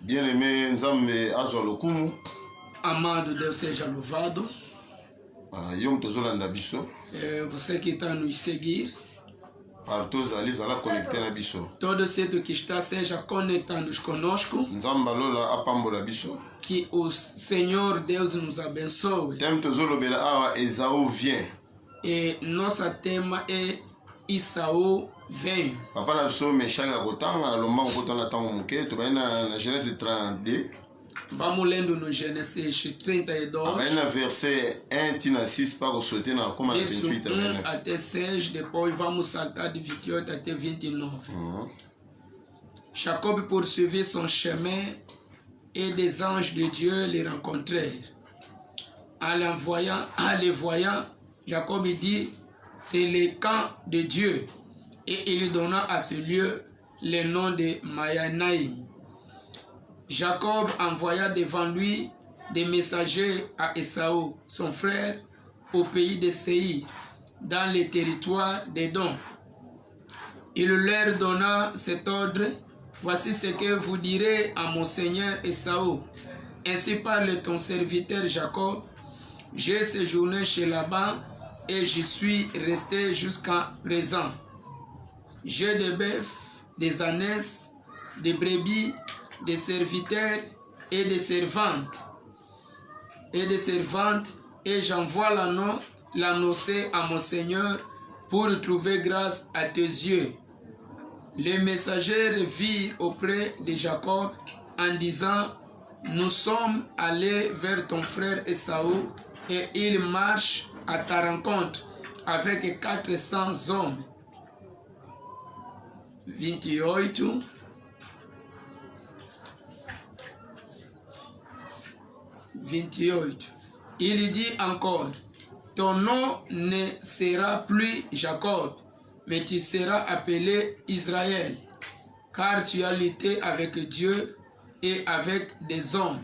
Bien-aimé Nzambe azwa lokumu. Amado Deus seja louvado. Yom tozolanda biso. Você que está nos seguir. Partout ali zala connecté na biso. Todo cedo que está seja conectando conosco. Nzamba lola apambola biso. Que o Senhor Deus nos abençoe. Tem tozolobela awa Esaú vient. E nossa tema é Esaú vem. Papa na biso meshanga kotanga lomba kotana tango muke to na Genèse 32. Vamos lendo no Gênesis 32. Aí na verset 1 tina 6 para sauter na como 28 1 até 6, depois vamos saltar de 28 até 29. Jacob poursuivit son chemin et des anges de Dieu les rencontrèrent. En les voyant, Jacob dit, c'est le camp de Dieu. Et il donna à ce lieu le nom de Mahanaïm. Jacob envoya devant lui des messagers à Esaú, son frère, au pays de Séir, dans les territoires d'Édom. Il leur donna cet ordre, voici ce que vous direz à mon seigneur Esaú. Ainsi parle ton serviteur Jacob, j'ai séjourné chez Laban et j'y suis resté jusqu'à présent. J'ai des bœufs, des ânesses, des brebis, des serviteurs et des servantes. Et j'envoie l'annoncer à mon Seigneur pour trouver grâce à tes yeux. Les messagers virent auprès de Jacob en disant, nous sommes allés vers ton frère Esaú et il marche à ta rencontre avec 400 hommes. 28. Il dit encore, ton nom ne sera plus Jacob, mais tu seras appelé Israël, car tu as lutté avec Dieu et avec des hommes,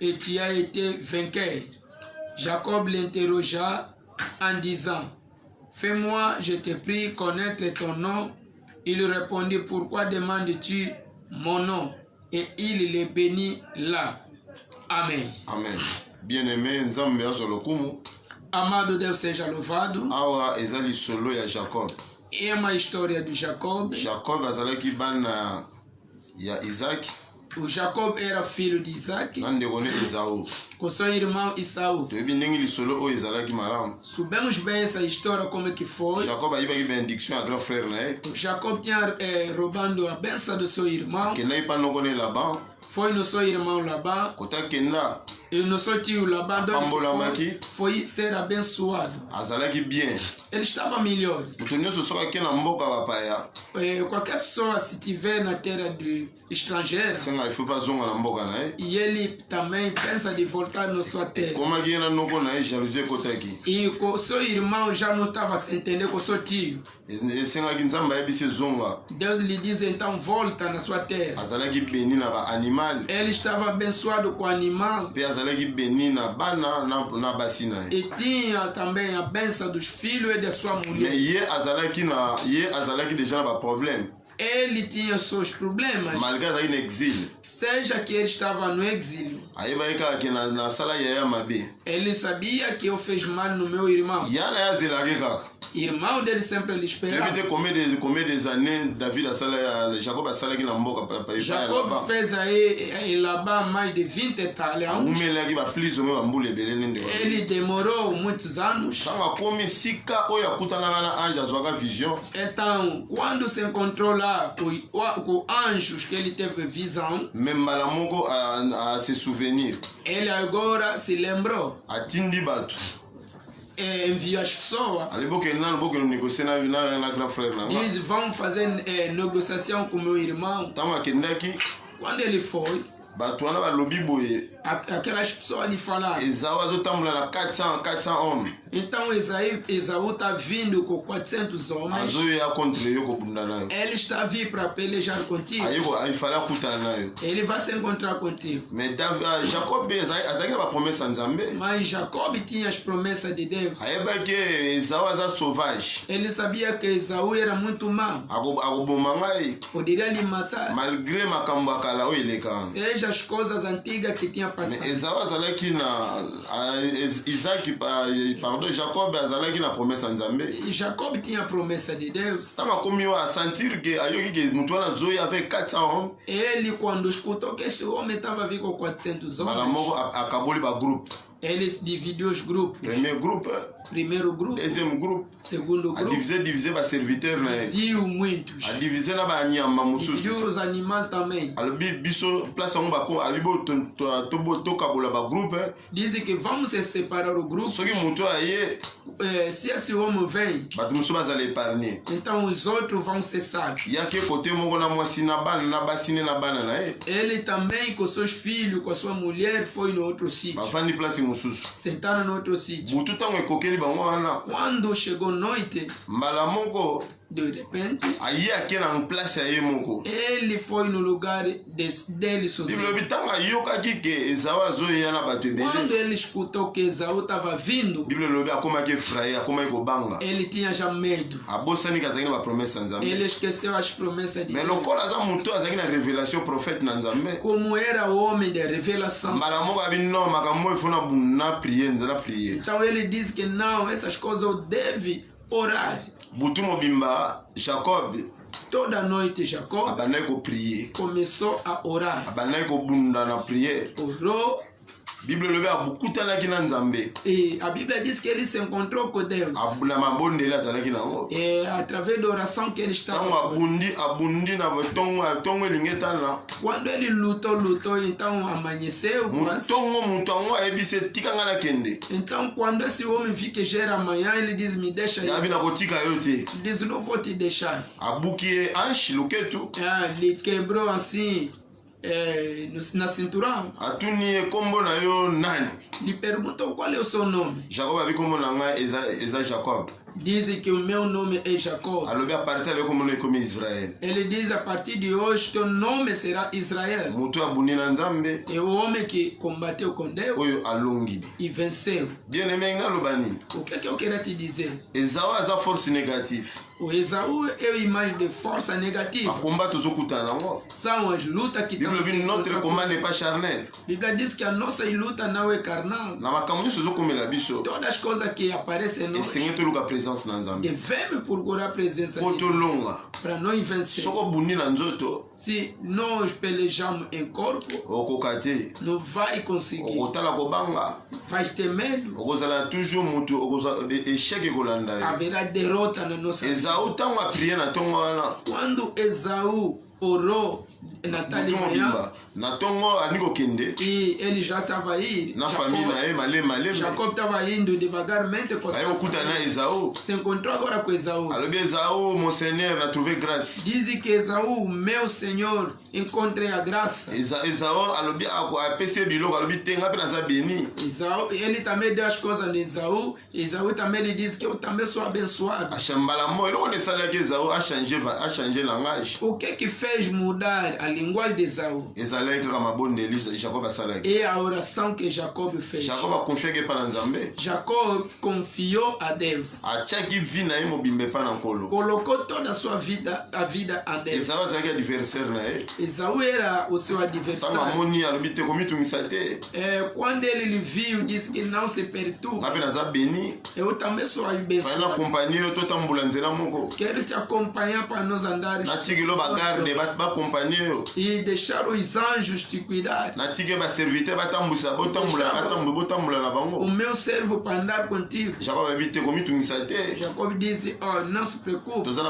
et tu as été vainqueur. Jacob l'interrogea en disant, fais-moi, je te prie, connaître ton nom. Il répondit, pourquoi demandes-tu mon nom? Et il les bénit là. Amen. Amen. Bien-aimé Nzambe azwa lokumu. Amado Deus seja louvado. Awa ezali solo ya Jacob. É uma história de Jacob. Jacob azalaki bana ya Isaac. O Jacob era filho de Isaac. Nandeko ne Esaú. Com seu irmão Esaú. Toyebi ndenge lisolo oyo ezalaki malamu. Sabemos bem essa história como é que foi. Jacob ayibaki benediction ya grand frère na ye. Jacob tinha roubando a bênção do seu irmão. Kendaki pa noko ne Laban. Foi no seu irmão Laban. Kota kenda. E no seu tio Laban foi ser abençoado. Azalaki bien. Ele estava melhor. Mutu nyonso soki ake na mboka bapaya. Qualquer pessoa se tiver na terra de estrangeira. Senga ifu pa zonga na mboka na ye. E ele também pensa de voltar na sua terra. Como aqui na noko na ye jalousie kotaki. E o seu irmão já não estava se entender com o seu tio. Senga ki Nzambe ayebisi zonga. Deus lhe diz então volta na sua terra. Azalaki beni na ba animal. Ele estava abençoado com o animal. Pe azalaki beni na bana na basi na ye. E tinha também a bênção dos filhos e da sua mulher. Mais ye azalaki déjà na ba problème. Ele tinha seus problemas. Malgré azalaki na exil. Seja que ele estava no exílio. Ayebaki kaka ke na sala ya mabe. Ele sabia que eu fiz mal no meu irmão. Yana ya zelaki kaka. Irmão dele sempre lhe esperava. Combien des années David a sala Jacob a sala ki na mboka pa Jacob fez aí Laban mais de 20 anos. Ele demorou muitos anos. Então, quando se encontrou lá com anjos que ele teve visão, a se souvenir. Ele agora se lembrou. Enviou as pessoas. Diz, vamos fazer negociação com meu irmão. Quando ele foi, aquelas pessoas lhe falaram. Então Esaú está vindo com 400 homens. Ele está vindo para pelejar contigo. Ele vai se encontrar contigo. Mas Jacob tinha as promessas de Deus. Ele sabia que Esaú era muito mau. Poderia lhe matar. veja as coisas antigas que tinha Mais passado. Esau azalaki na Isaac, pardon, Jacob azalaki na promesse ya Nzambe. E Jacob tinha a promessa de Deus. Ntango akomi oyo asentir ke ayoki ke moto wana azoyi avec 400 hommes, Ele, quando escutou que este homem estava vindo com 400 mbala homens, moko akaboli bagroupe. ele dividiu os grupos. Premier groupe, Primeiro grupo, deuxième groupe, segundo grupo, divisé baserviteur na ye, dividiu muitos. adivisé na banyama mosusu. Dividiu os animais também. alobi biso place yango alobi tokabola bagroupe. Dizem que vamos separar o grupo. Soki moto aye Se esse homem vem, bato mosusu bazala épargne, então os outros vão ser salvos. yaki kote moko na mwasi na bana na basi ne na bana na ye, Ele também, com seus filhos, com a sua mulher, foi no outro sítio. bafandi place mosusu. Sentaram no outro sítio. butu ntango ekokeli bango wana, Quando chegou noite, mbala moko de repente, aye ake na place ya ye moko. ele foi no lugar dele sozinho. bilobi ntango ayokaki ke Esau azoya na bato Quando ebele, ele escutou que Esaú estava vindo, biblia elobi akomaki efraye, akomaki kobanga, ele tinha já medo. abosani ke azalaki na bapromese ya Nzambe. Ele esqueceu as promessas de Mais Deus. lokola aza moto azalaki na révélation prophète na Nzambe, Como era o homem de revelação. mbala moko abi no makambo oyo fona na prier, nzela prier. Então ele diz que não, essas coisas eu devo orar. butu mobimba Jacob Toda noite Jacob abandaki koprier, começou a orar. abandaki kobunda na priere. Orou Bible elobi abukutanaki na Nzambe, e a Bíblia diz que ele se encontrou com Deus. na mabondeli azalaki nango. É através da oração que ele estava. Ntango abundi na ntongo elingi etana, Quando ele lutou, então amanheceu. ntongo moto yango ayebisi etika ngai nakende, Então quando esse homem viu que já era amanhã, ele diz, me deixa aí. yabi na kotika yo te. Ele diz, não vou te deixar. Abuki ye anche loketu, Ele quebrou assim na cinturão. atuni ye kombo na yo nani. Lhe perguntou qual é o seu nome. Jacob abi kombo na ngai eza Jacob. Dizem que o meu nome é Jacob. Alobi apartir ale kombo na ye komi Israel. Ele diz, a partir de hoje, teu nome será Israel. Moto abundi na Nzambe É o homem que combateu com Deus oyo alongi. e venceu. Bien aimé naloba nini? O que é que eu queria te dizer? Esau aza force négative. O Esaú é a imagem de força negativa. Bakomba tozokutana nango. São as lutas que Bible estamos elobi notre combat n'est pas charnel. A Bíblia diz que a nossa luta não é carnal. Na makambo nyonso ezokomela biso, Todas as coisas que aparecem em nós, esengi toluka présence na Nzambe devemos procurar a presença po de Deus tolonga. para nós vencer. Soko obundi na nzoto Se nós pelejamos em corpo, okoka te, não vai conseguir. okotala kobanga, Vai ter medo. okozala toujours moto, okozala échec ekolanda yo. Haverá derrota na nossa vida. Esau ntango aprie na ntongo wana, Quando Esaú orou na tarde de butu manhã, mobimba na ntongo alingi kokende e ele já estava aí, na famille na ye maleme, Jacob estava indo devagarmente com aye sua kokuta na família. Esau. Se encontrou agora com Esaú. Alobi Esau, mon Seigneur, na trouvé grâce. Dizem que Esaú, meu Senhor, encontrei a graça. Esau alobi apesi ye biloko, alobi te nga mpe naza beni. Esaú, ele também deu as coisas de Esaú. Esaú também lhe disse que eu também sou abençoado. Mbala mo eloko nde esalaki Esau achange langage, O que fez mudar a linguagem de Esaú? ezalaki kaka mabondeli Jacob asalaki. É a oração que Jacob fez. Jacob akonfiaki epa na Nzambe, Jacob confiou a Deus. atiaki vi na ye mobimba epa na nkolo. Colocou toda a sua vida, a a Deus. Esau azalaki adversaire na ye, Esaú era o seu ntango adversário. amoni alobi te komitungisa te, Quando ele lhe viu, disse que não se perturbe. nga mpe naza beni, Eu também sou fai na abençoado. kompanie yo totambola nzela moko, Quero te acompanhar para nós andarmos natikilo bagarde bakompanie yo, e deixar os anjos te cuidar. natiki baserviteur batambwisa botambola na O bango. meu servo para andar contigo. Jacob abi te komitungisa te, Jacob disse, oh, não se preocupe. toza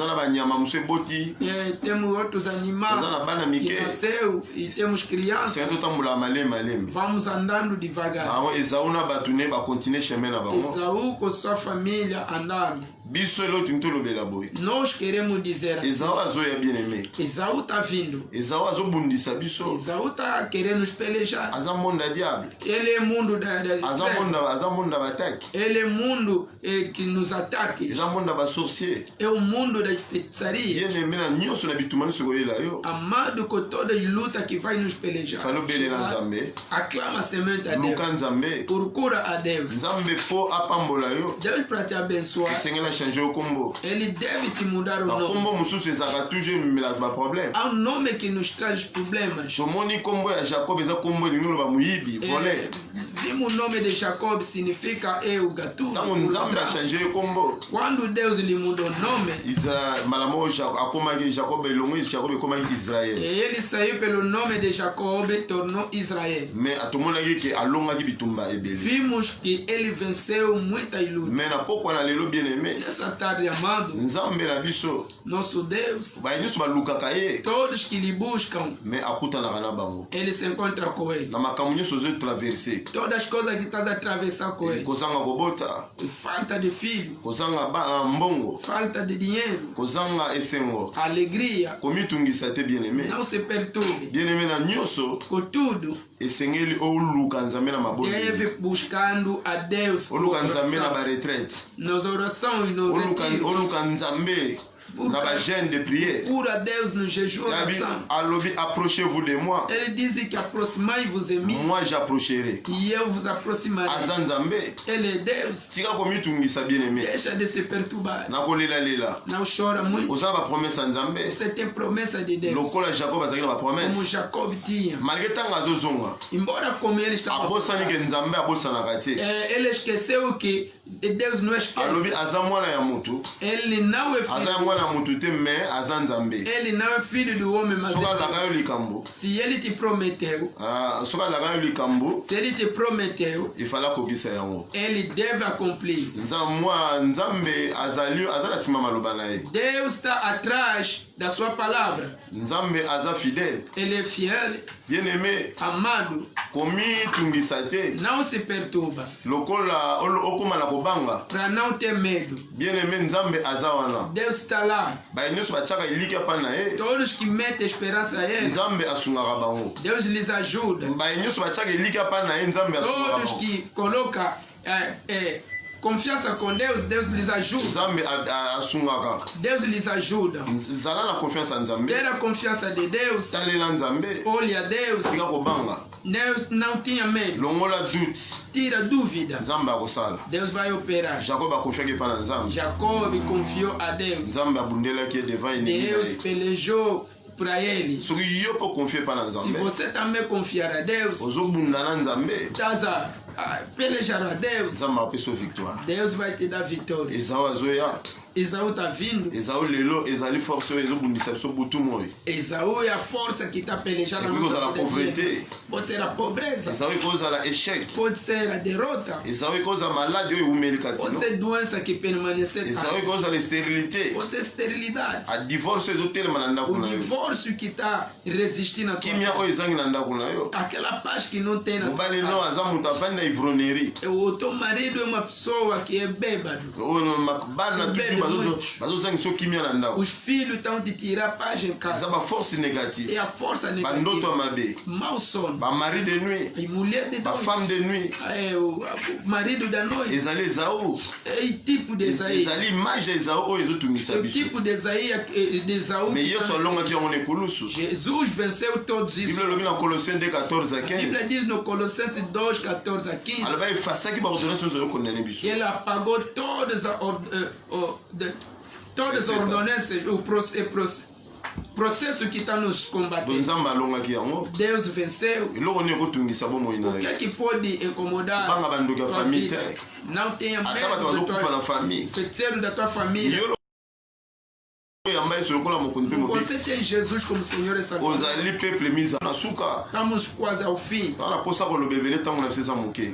na banyama mosu eboti, Temos outros toza animais na bana que mike, nasceu e temos crianças. senga totambola maleme. Vamos andando devagar. Bango Esau na bato ne bakontinue chemin na bango. Esaú com sua família andando. Biso elo tingi tolobela boye, Nós queremos dizer assim. Esau azoya bien aimé, Esaú está vindo. Esau azobundisa biso, Esaú está querendo nos pelejar. aza monde ya diable, Ele é mundo da aza monde ya bataki, ele é mundo que nos ataque. eza monde ya basorcier. É o mundo da feitiçaria. Bien aimé na nyonso na bituma nyonso koyela yo, Amado com toda luta que vai nos pelejar. fali obelela Nzambe, Aclama semente a Deus. luka Nzambe, Procura a Deus. Nzambe po apambola yo, Deus para te abençoar. esengela changer au combo. Ele deve te mudar o Na nome. combo mususu ezaka toujours mela ba problème. Há um nome que nos traz problemas. Tomoni combo ya Jacob eza combo lingi ba muyibi, volé. Vimos o nome de Jacob significa eu gatuno. Tango Nzambe a changer combo. Quando Deus lhe mudou o nome, Israël malamo akomaki Jacob elongo Jacob ekomaki Israël. ele saiu pelo nome de Jacob e tornou Israel. Mais atomonaki ke alongaki bitumba ebele. Vimos que ele venceu muitas lutas. Mais na pokwa na lelo bien aimé. Nessa tarde, amado, Nzambe na biso. nosso Deus, Ba nyusu balukaka ye. todos que lhe buscam, Mais akutanaka na bango. ele se encontra com ele. Na makambo nyonso ozo traverser. Todas as coisas que estás a atravessar com ele. Kozanga kobota. Falta de filho, Kozanga mbongo. falta de dinheiro, Kozanga esengo. alegria. Komitungisa te bien aimé. Não se perturbe. Bien aimé na nyonso. Contudo, Esengeli oluka Nzambe na mabodi. deve buscando a Deus por Oluka Nzambe na oração. ba retraite. Nas orações, nos retiros. Oluka Nzambe na ba jeûne de prière. Pura Deus no jejum e Yabi oração. alobi approchez-vous de moi. Ele diz que aproximai-vos de mim Moi j'approcherai. e eu vos aproximarei. Aza Nzambe. Ele é Deus. Tika komitungisa bien aimé. Deixa de se perturbar. Na kolela lela. Não chora muito. Oza ba promesse ya Nzambe. Você tem promessa de Deus. Lokola Jacob azaki na ba Como promesse. Jacob tinha. Malgré tanga azozonga. Embora como ele estava. Abosani ke Nzambe abosanaka te. Ele esqueceu que Deus não esquece. Alobi aza mwana ya mutu. Ele não é Aza filho. ya mwana ya mutu te mais aza Nzambe. Ele não é filho do homem, mas Soka é laka yo Deus. likambo. Se ele te prometeu, Soka laka yo likambo. se ele te prometeu, Il fallait kokisa yango. ele deve accomplir. Nzambe azali aza sima maloba na ye. Deus está atrás da sua palavra. Nzambe aza fidèle. Ele é fiel, Bien aimé. amado, Komitungisa te. não se perturba, Lokola okoma na kobanga. para não ter medo. Bien aimé Nzambe aza wana. Deus está lá. Ba nyonso batiaka eliki apa na ye. Todos que metem esperança a Ele, Nzambe asungaka bango. Deus lhes ajuda. Ba nyonso batiaka eliki apa na ye Nzambe asungaka Todos bango. que colocam confiança com Deus, Deus lhes ajuda. Nzambe asungaka. Deus lhes ajuda. Zala na confiance ya Nzambe. Ter a confiança de Deus, Talela Nzambe. olhe a Deus. Tika kobanga. Deus não tinha medo. Longola doute. Tira dúvida. Nzambe akosala. Deus vai operar. Jacob akonfiaki epai na Nzambe. Jacob confiou a Deus. Nzambe abundelaki ye devant ennemi na Deus ye. pelejou para ele. Soki yo mpo confie epai na Se Nzambe, você também confiar a Deus, ozobunda na Nzambe, estás a pelejar a Deus, Nzambe apesa yo victoire. Deus vai te dar vitória. Ezawu azoya, Esaú está vindo. Ezawu lelo ezali force oyo ezobundisa biso butu moi. Esaú é a força que está pelejando a Ekoki kozala nossa vida. pauvreté, Pode ser a pobreza, Ezawu ekozala échec, pode ser a derrota, Ezawu ekozala maladi oyo ewumeli pode kati no, ser doença que permanecer, Ezawu ekozala stérilité, pode ser esterilidade. a divorce oyo ezotelema na ndako O na yo, divórcio que está resistindo a tua kimia vida. oyo ezangi na ndako na yo, Aquela paz que não tem na tua mobali no casa. aza moto avandi na ivronerie, O teu marido é uma pessoa que é bêbado. oyo bana tutu bazozangisa yo kimia na ndako, Os filhos estão te tirar paz em eza casa. baforce É négative, a força bandoto ya negativa. mabe, Mau sono. bamari de nuit, A mulher de bafemme noite. de nuit, O marido da noite. ezali Ezawu, É o tipo de Esaí. ezali image ya Ezawu oyo ezotungisa É o biso, tipo de Esaí de Esaú. mais yesu alongaki yango na ekulusu. Jesus venceu todos isso. Bible elobi na Colossiens 2:14 à A Bíblia 15, diz no Colossenses 2, 14 a 15. alobi efasaki baordonnance nyonso ezokondane biso. Ele apagou todas as ordonanças, o processo que está nos Do combatendo. Nzambe alongaki yango, Deus venceu. eloko nini ekotungisa bomoi na O que yo. é que pode incomodar Banga bandoki ya tua famille vida? te, Não tenha ata bato medo bazokufa na do famille, feiticeiro da tua família. yo oyamba yesu lokola mokonzi mpe Você mobiki, tem Jesus como Senhor e Salvador. ozali peuple misa na suka, Estamos quase ao fim. wana mposa kolobebele ntango na biso eza moke,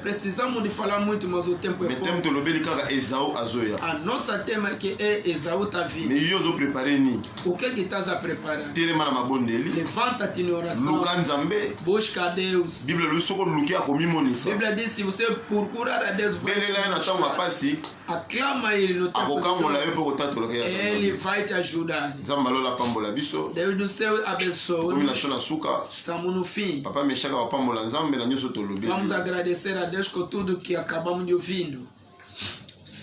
Precisamos de falar muito, mas o tempo é me teme pouco. tolobeli kaka Ezawu azoya, A nossa tema que é Esaú está vindo. me yo ozoprepare nini? O que estás a preparar? Telema na mabondeli, Levanta-te em oração. luka Nzambe, Busca a Deus. Bible elobi soki oluki A akomimonisa, Bíblia diz: se você procurar a Deus, vai belela ye na ntango ya se pasi, aclama Ele no tempo akokangola yo de mpe kotatolaka Deus. ya Ele vai te ajudar. Nzambe alola apambola biso, Deus do céu komi abençoe. na so na suka, Estamos no fim. papa meshaka bapambola Nzambe na nyonso tolobeli. Vamos agradecer a Deus por tudo que acabamos de ouvir.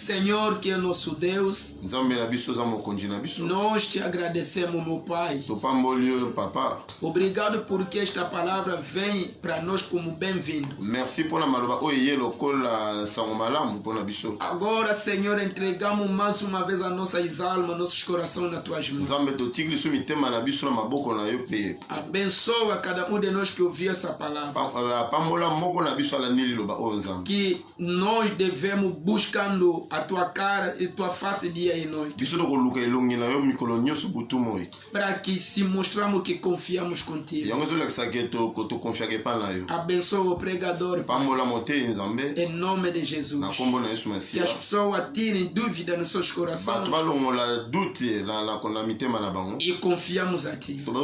Senhor, que é nosso Deus, nzambe na biso za mokonzi na biso nós te agradecemos, meu Pai. topamboli oyo papa. Obrigado porque esta palavra vem para nós como bem-vindo. Merci mpona maloba oyo eye lokola sango malamu mpona biso. Agora, Senhor, entregamos mais uma vez as nossas almas, nossos corações nas tuas mãos. nzambe totiki liso mitema na biso na maboko na yo mpe Abençoa cada um de nós que ouviu essa palavra. apambola moko na biso alandi liloba oyo nzambe. Que nós devemos buscando a tua cara e tua face dia e noite. biso tokoluka elongi na yo mikolo nyonso butu moi. Para que se mostramos que confiamos contigo. yango ezolakisaka tokonfiaka epa na yo. Abençoa o pregador, Pai, pambola motei nzambe em nome de Jesus. na nkombo na yesu Que masiya. as pessoas tirem dúvida nos seus corações bato balongola dute na mitema na bango. e confiamos a ti.